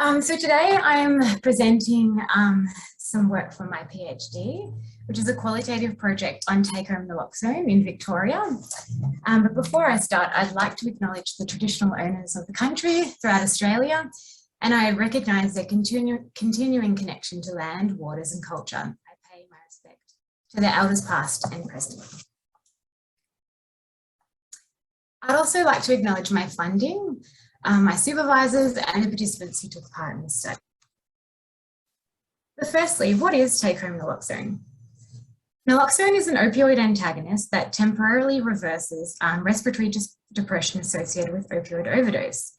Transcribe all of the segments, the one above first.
So today I'm presenting some work from my PhD, which is a qualitative project on take-home naloxone in Victoria. But before I start, I'd like to acknowledge the traditional owners of the country throughout Australia, and I recognise their continuing connection to land, waters and culture. I pay my respect to their elders past and present. I'd also like to acknowledge my funding, my supervisors and the participants who took part in this study. But firstly, what is take-home naloxone? Naloxone is an opioid antagonist that temporarily reverses respiratory depression associated with opioid overdose.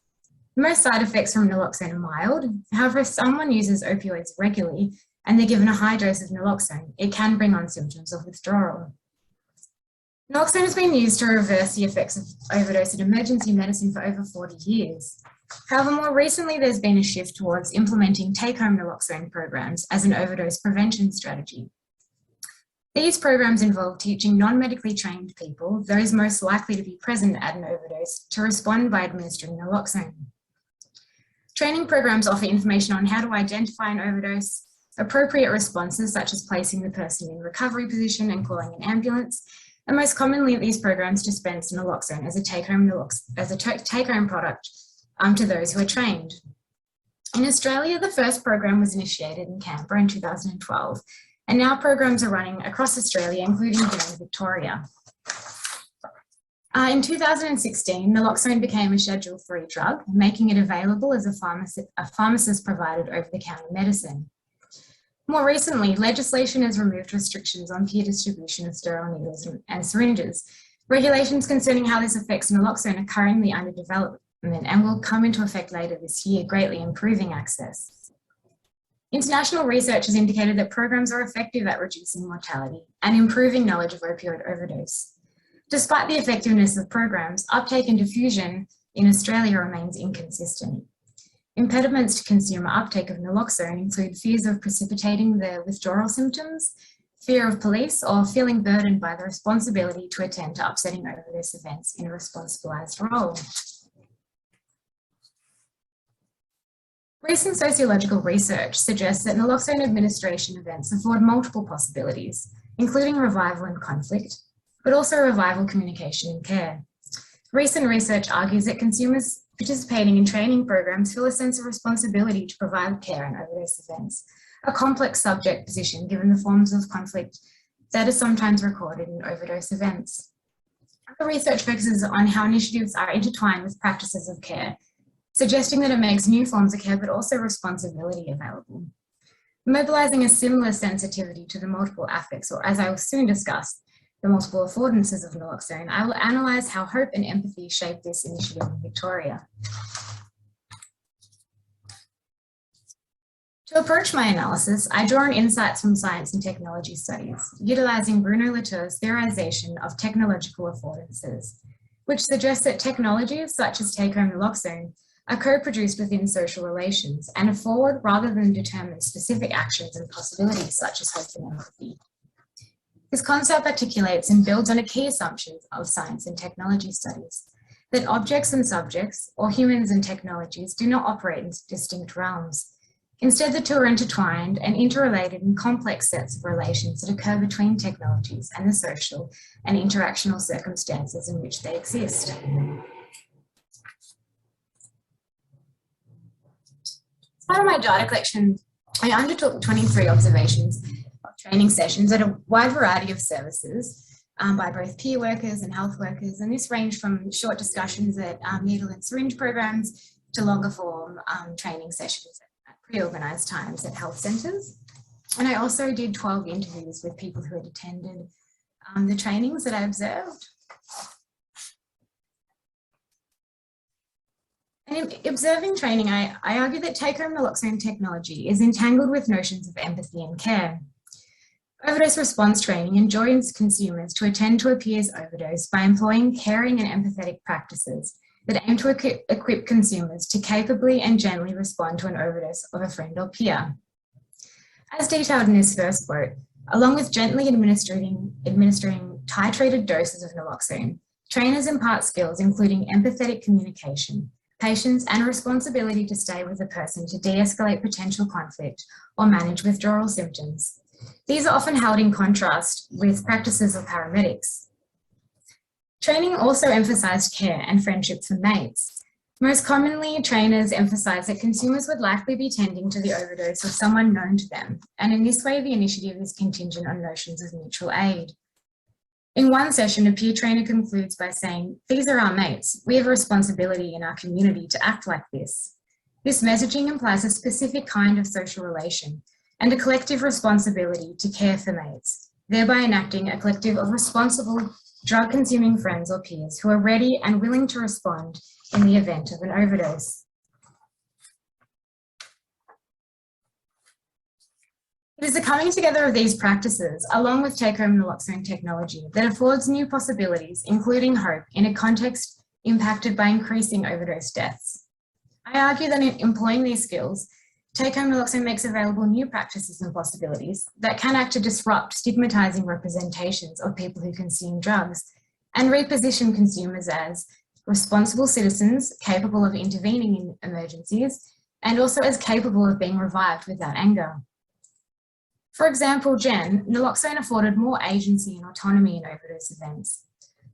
Most side effects from naloxone are mild. However, if someone uses opioids regularly and they're given a high dose of naloxone, it can bring on symptoms of withdrawal. Naloxone has been used to reverse the effects of overdose in emergency medicine for over 40 years. However, more recently, there's been a shift towards implementing take-home naloxone programs as an overdose prevention strategy. These programs involve teaching non-medically trained people, those most likely to be present at an overdose, to respond by administering naloxone. Training programs offer information on how to identify an overdose, appropriate responses such as placing the person in recovery position and calling an ambulance, and most commonly, these programs dispense naloxone as a take-home product to those who are trained. In Australia, the first program was initiated in Canberra in 2012, and now programs are running across Australia, including here in Victoria. In 2016, naloxone became a Schedule III drug, making it available as a pharmacist-provided over-the-counter medicine. More recently, legislation has removed restrictions on peer distribution of sterile needles and syringes. Regulations concerning how this affects naloxone are currently under development and will come into effect later this year, greatly improving access. International research has indicated that programs are effective at reducing mortality and improving knowledge of opioid overdose. Despite the effectiveness of programs, uptake and diffusion in Australia remains inconsistent. Impediments to consumer uptake of naloxone include fears of precipitating the withdrawal symptoms, fear of police, or feeling burdened by the responsibility to attend to upsetting overdose events in a responsibilized role. Recent sociological research suggests that naloxone administration events afford multiple possibilities, including revival and conflict, but also revival, communication, and care. Recent research argues that consumers participating in training programs feel a sense of responsibility to provide care in overdose events, a complex subject position given the forms of conflict that is sometimes recorded in overdose events. The research focuses on how initiatives are intertwined with practices of care, suggesting that it makes new forms of care but also responsibility available. Mobilising a similar sensitivity to the multiple affects, or as I will soon discuss, the multiple affordances of naloxone, I will analyse how hope and empathy shape this initiative in Victoria. To approach my analysis, I draw on insights from science and technology studies, utilising Bruno Latour's theorisation of technological affordances, which suggests that technologies such as take-home naloxone are co-produced within social relations and afford rather than determine specific actions and possibilities such as hope and empathy. This concept articulates and builds on a key assumption of science and technology studies, that objects and subjects, or humans and technologies, do not operate in distinct realms. Instead, the two are intertwined and interrelated in complex sets of relations that occur between technologies and the social and interactional circumstances in which they exist. As part of my data collection, I undertook 23 observations training sessions at a wide variety of services by both peer workers and health workers, and this ranged from short discussions at needle and syringe programs to longer form training sessions at pre-organised times at health centres. And I also did 12 interviews with people who had attended the trainings that I observed. And in observing training, I argue that take-home naloxone technology is entangled with notions of empathy and care. Overdose response training enjoins consumers to attend to a peer's overdose by employing caring and empathetic practices that aim to equip consumers to capably and gently respond to an overdose of a friend or peer. As detailed in this first quote, along with gently administering titrated doses of naloxone, trainers impart skills including empathetic communication, patience, and responsibility to stay with the person to de-escalate potential conflict or manage withdrawal symptoms. These are often held in contrast with practices of paramedics. Training also emphasised care and friendship for mates. Most commonly, trainers emphasise that consumers would likely be tending to the overdose of someone known to them, and in this way the initiative is contingent on notions of mutual aid. In one session, a peer trainer concludes by saying, "These are our mates. We have a responsibility in our community to act like this." This messaging implies a specific kind of social relation and a collective responsibility to care for mates, thereby enacting a collective of responsible drug-consuming friends or peers who are ready and willing to respond in the event of an overdose. It is the coming together of these practices, along with take-home naloxone technology, that affords new possibilities, including hope, in a context impacted by increasing overdose deaths. I argue that in employing these skills, take-home naloxone makes available new practices and possibilities that can act to disrupt stigmatizing representations of people who consume drugs and reposition consumers as responsible citizens capable of intervening in emergencies and also as capable of being revived without anger. For example, Jen, naloxone afforded more agency and autonomy in overdose events.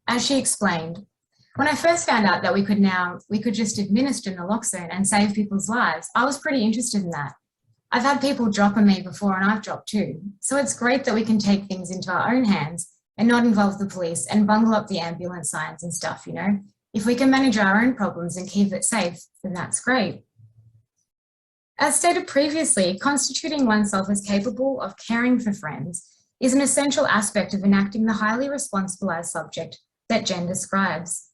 As she explained, when I first found out that we could just administer naloxone and save people's lives, I was pretty interested in that. I've had people drop on me before and I've dropped too. So it's great that we can take things into our own hands and not involve the police and bungle up the ambulance signs and stuff, you know? If we can manage our own problems and keep it safe, then that's great. As stated previously, constituting oneself as capable of caring for friends is an essential aspect of enacting the highly responsibilized subject that Jen describes,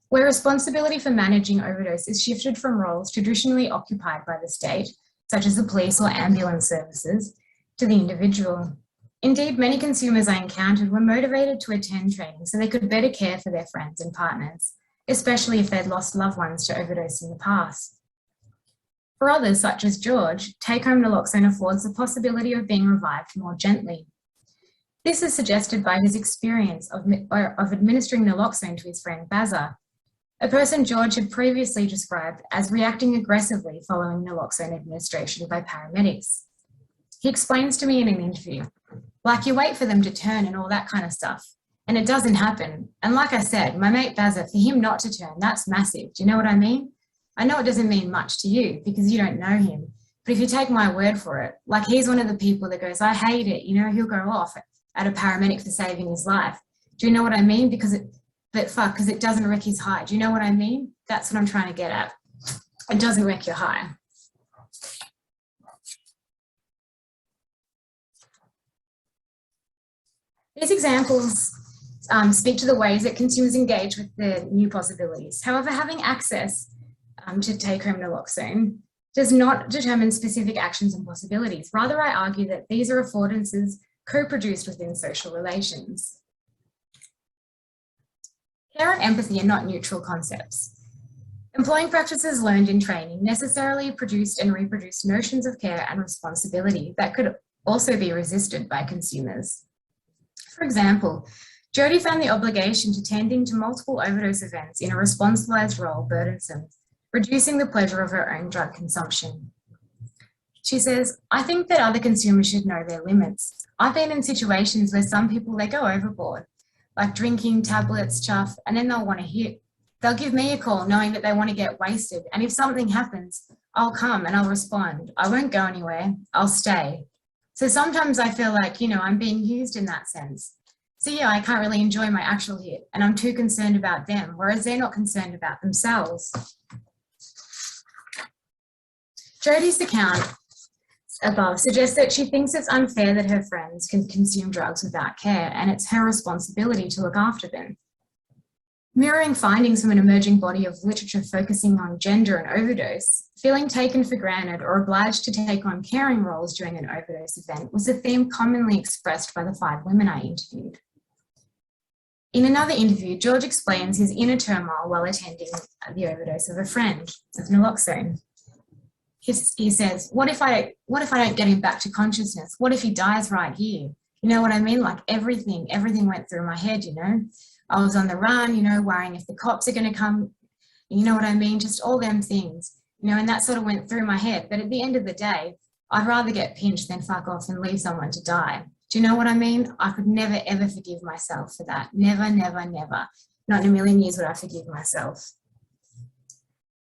where responsibility for managing overdose is shifted from roles traditionally occupied by the state, such as the police or ambulance services, to the individual. Indeed, many consumers I encountered were motivated to attend training so they could better care for their friends and partners, especially if they'd lost loved ones to overdose in the past. For others, such as George, take-home naloxone affords the possibility of being revived more gently. This is suggested by his experience of administering naloxone to his friend Bazza, a person George had previously described as reacting aggressively following naloxone administration by paramedics. He explains to me in an interview, like you wait for them to turn and all that kind of stuff, and it doesn't happen. And like I said, my mate Bazza, for him not to turn, that's massive. Do you know what I mean? I know it doesn't mean much to you because you don't know him, but if you take my word for it, like he's one of the people that goes, I hate it, you know, he'll go off at a paramedic for saving his life. Do you know what I mean? Because it doesn't wreck his high. Do you know what I mean? That's what I'm trying to get at. It doesn't wreck your high. These examples speak to the ways that consumers engage with the new possibilities. However, having access to take-home naloxone does not determine specific actions and possibilities. Rather, I argue that these are affordances co-produced within social relations. Care and empathy are not neutral concepts. Employing practices learned in training necessarily produced and reproduced notions of care and responsibility that could also be resisted by consumers. For example, Jodie found the obligation to tending to multiple overdose events in a responsibilized role burdensome, reducing the pleasure of her own drug consumption. She says, I think that other consumers should know their limits. I've been in situations where some people, they go overboard, like drinking tablets, chuff, and then they'll give me a call knowing that they want to get wasted. And if something happens, I'll come and I'll respond. I won't go anywhere, I'll stay. So sometimes I feel like, you know, I'm being used in that sense. So yeah, I can't really enjoy my actual hit and I'm too concerned about them, whereas they're not concerned about themselves. Jodie's account above suggests that she thinks it's unfair that her friends can consume drugs without care and it's her responsibility to look after them. Mirroring findings from an emerging body of literature focusing on gender and overdose, feeling taken for granted or obliged to take on caring roles during an overdose event was a theme commonly expressed by the 5 women I interviewed. In another interview, George explains his inner turmoil while attending the overdose of a friend of naloxone. He says, what if I don't get him back to consciousness? What if he dies right here? You know what I mean? Like everything went through my head, you know? I was on the run, you know, worrying if the cops are going to come you know what I mean? Just all them things, you know, and that sort of went through my head. But at the end of the day, I'd rather get pinched than fuck off and leave someone to die. Do you know what I mean? I could never, ever forgive myself for that. Never, never, never. Not in a million years would I forgive myself.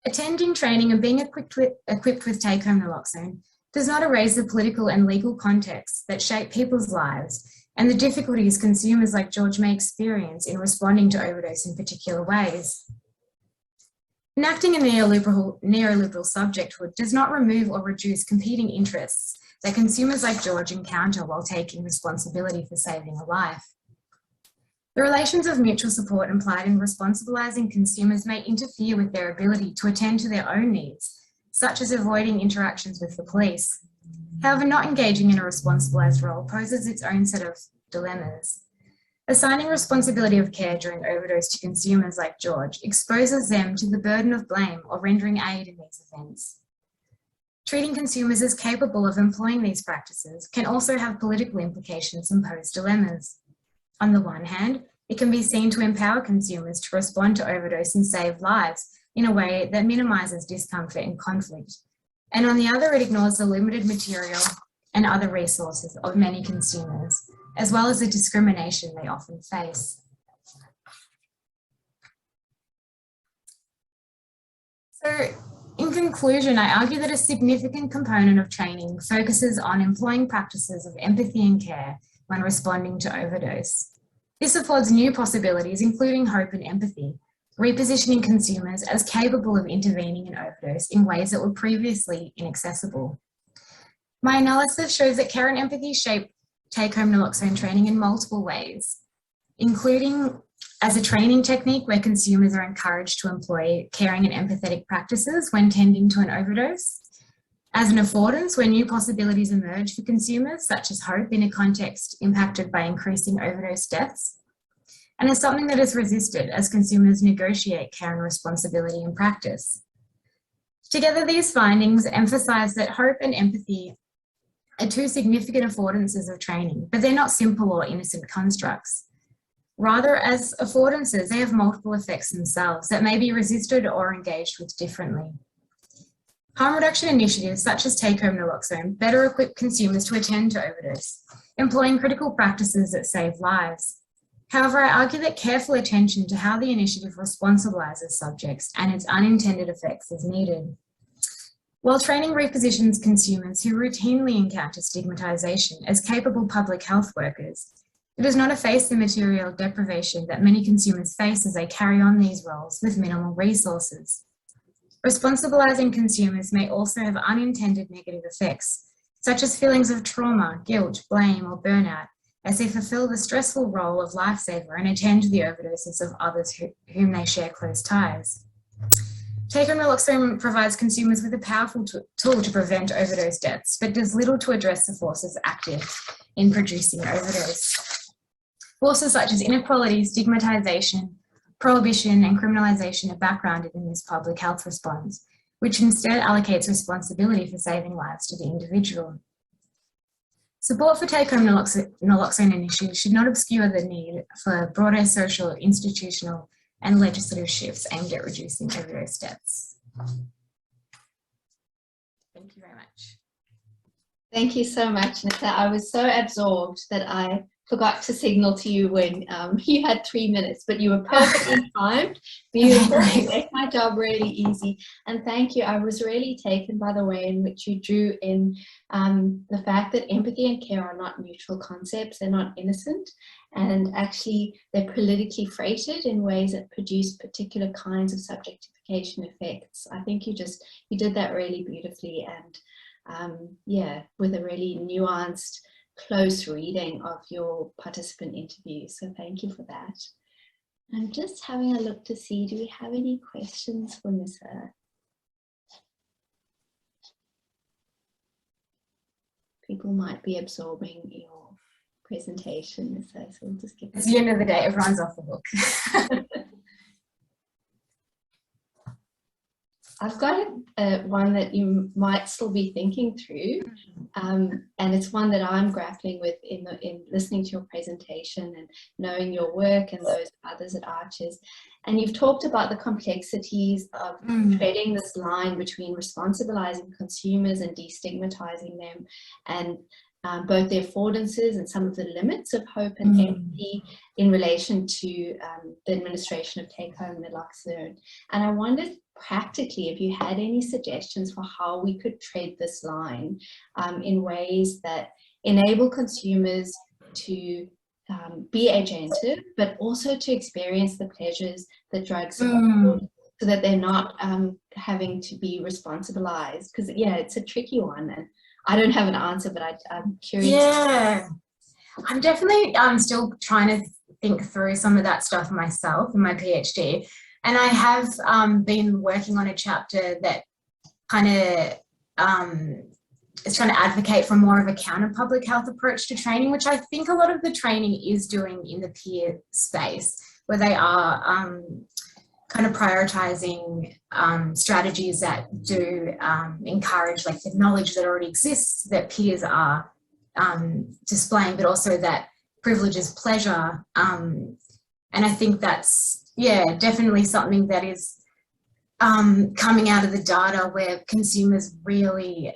Attending training and being equipped with take-home naloxone does not erase the political and legal contexts that shape people's lives and the difficulties consumers like George may experience in responding to overdose in particular ways. Enacting a neoliberal subjecthood does not remove or reduce competing interests that consumers like George encounter while taking responsibility for saving a life. The relations of mutual support implied in responsibilising consumers may interfere with their ability to attend to their own needs, such as avoiding interactions with the police. However, not engaging in a responsibilised role poses its own set of dilemmas. Assigning responsibility of care during overdose to consumers like George exposes them to the burden of blame or rendering aid in these events. Treating consumers as capable of employing these practices can also have political implications and pose dilemmas. On the one hand, it can be seen to empower consumers to respond to overdose and save lives in a way that minimises discomfort and conflict. And on the other, it ignores the limited material and other resources of many consumers, as well as the discrimination they often face. So, in conclusion, I argue that a significant component of training focuses on employing practices of empathy and care when responding to overdose. This affords new possibilities, including hope and empathy, repositioning consumers as capable of intervening in overdose in ways that were previously inaccessible. My analysis shows that care and empathy shape take-home naloxone training in multiple ways, including as a training technique where consumers are encouraged to employ caring and empathetic practices when tending to an overdose, as an affordance where new possibilities emerge for consumers, such as hope in a context impacted by increasing overdose deaths, and as something that is resisted as consumers negotiate care and responsibility in practice. Together, these findings emphasise that hope and empathy are two significant affordances of training, but they're not simple or innocent constructs. Rather, as affordances, they have multiple effects themselves that may be resisted or engaged with differently. Harm reduction initiatives such as take-home naloxone better equip consumers to attend to overdose, employing critical practices that save lives. However, I argue that careful attention to how the initiative responsibilises subjects and its unintended effects is needed. While training repositions consumers who routinely encounter stigmatisation as capable public health workers, it does not efface the material deprivation that many consumers face as they carry on these roles with minimal resources. Responsibilising consumers may also have unintended negative effects, such as feelings of trauma, guilt, blame, or burnout, as they fulfil the stressful role of lifesaver and attend to the overdoses of others whom they share close ties. Take-home naloxone provides consumers with a powerful tool to prevent overdose deaths, but does little to address the forces active in producing overdose. Forces such as inequality, stigmatisation, prohibition, and criminalisation are backgrounded in this public health response, which instead allocates responsibility for saving lives to the individual. Support for take-home naloxone initiatives should not obscure the need for broader social, institutional, and legislative shifts aimed at reducing overdose deaths. Thank you very much. Thank you so much, Nyssa. I was so absorbed that I forgot to signal to you when you had 3 minutes, but you were perfectly timed. Beautiful. You made my job really easy. And thank you. I was really taken by the way in which you drew in the fact that empathy and care are not neutral concepts. They're not innocent. And actually, they're politically freighted in ways that produce particular kinds of subjectification effects. I think you did that really beautifully and yeah, with a really nuanced, close reading of your participant interview. So thank you for that. I'm just having a look to see, do we have any questions for Nyssa? People might be absorbing your presentation, Nyssa, so we'll just get At the end of the day, everyone's off the hook. I've got one that you might still be thinking through, and it's one that I'm grappling with in listening to your presentation and knowing your work and those others at Arches. And you've talked about the complexities of treading this line between responsibilizing consumers and destigmatizing them, and both the affordances and some of the limits of hope and empathy in relation to the administration of take-home naloxone. And I wondered practically if you had any suggestions for how we could tread this line in ways that enable consumers to be agentive, but also to experience the pleasures that drugs afford, so that they're not having to be responsibilized. Because yeah, it's a tricky one, and I don't have an answer, but I'm curious. Yeah, I'm definitely still trying to think through some of that stuff myself in my PhD. And I have been working on a chapter that kind of is trying to advocate for more of a counter public health approach to training, which I think a lot of the training is doing in the peer space, where they are kind of prioritizing strategies that do encourage like the knowledge that already exists that peers are displaying, but also that privileges pleasure. And I think that's, yeah, definitely something that is coming out of the data, where consumers really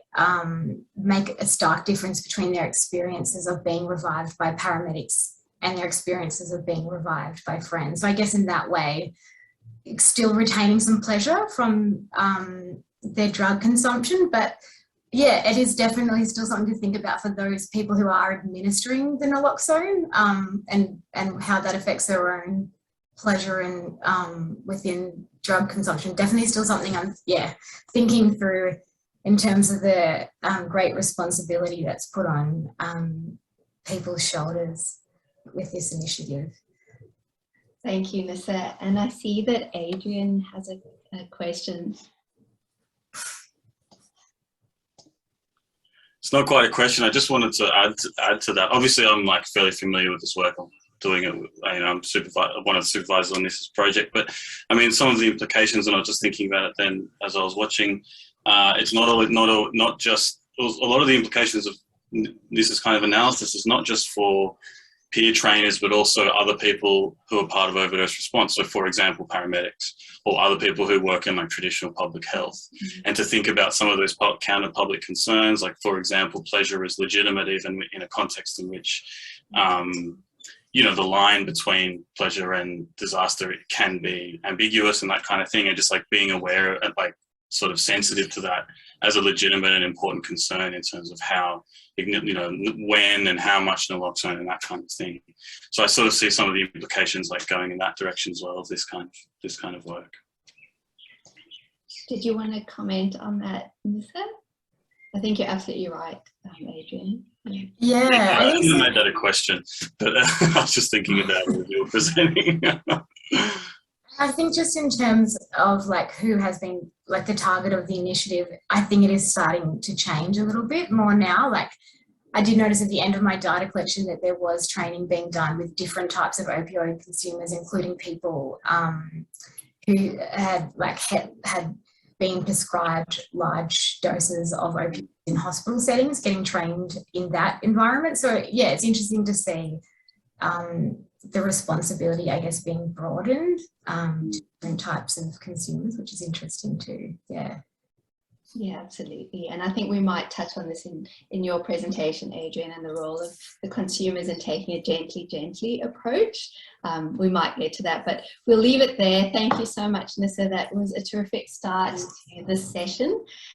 make a stark difference between their experiences of being revived by paramedics and their experiences of being revived by friends. So I guess in that way, still retaining some pleasure from their drug consumption. But yeah, it is definitely still something to think about for those people who are administering the naloxone, and how that affects their own pleasure and within drug consumption. Definitely still something I'm thinking through in terms of the great responsibility that's put on people's shoulders with this initiative. Thank you, Nyssa. And I see that Adrian has a question. It's not quite a question. I just wanted to add to that. Obviously, I'm like fairly familiar with this work. I'm doing it. I'm one of the supervisors on this project. But I mean, some of the implications, and I was just thinking about it then as I was watching. It's not just a lot of the implications of this kind of analysis is not just for peer trainers, but also other people who are part of overdose response. So for example, paramedics or other people who work in like traditional public health, and to think about some of those counter public concerns, like for example, pleasure is legitimate even in a context in which, the line between pleasure and disaster can be ambiguous and that kind of thing, and just like being aware and like sort of sensitive to that as a legitimate and important concern in terms of how, when and how much naloxone and that kind of thing. So I sort of see some of the implications like going in that direction as well, of this kind of work. Did you want to comment on that, Nyssa? I think you're absolutely right, Adrian. Yeah, I think I made that a question, but I was just thinking about what you were presenting. I think just in terms of like who has been like the target of the initiative, I think it is starting to change a little bit more now. Like I did notice at the end of my data collection that there was training being done with different types of opioid consumers, including people who had been prescribed large doses of opioids in hospital settings, getting trained in that environment. So yeah, it's interesting to see the responsibility, I guess, being broadened to different types of consumers, which is interesting too. Yeah. Yeah, absolutely. And I think we might touch on this in your presentation, Adrian, and the role of the consumers in taking a gently approach. We might get to that, but we'll leave it there. Thank you so much, Nyssa. That was a terrific start to this session.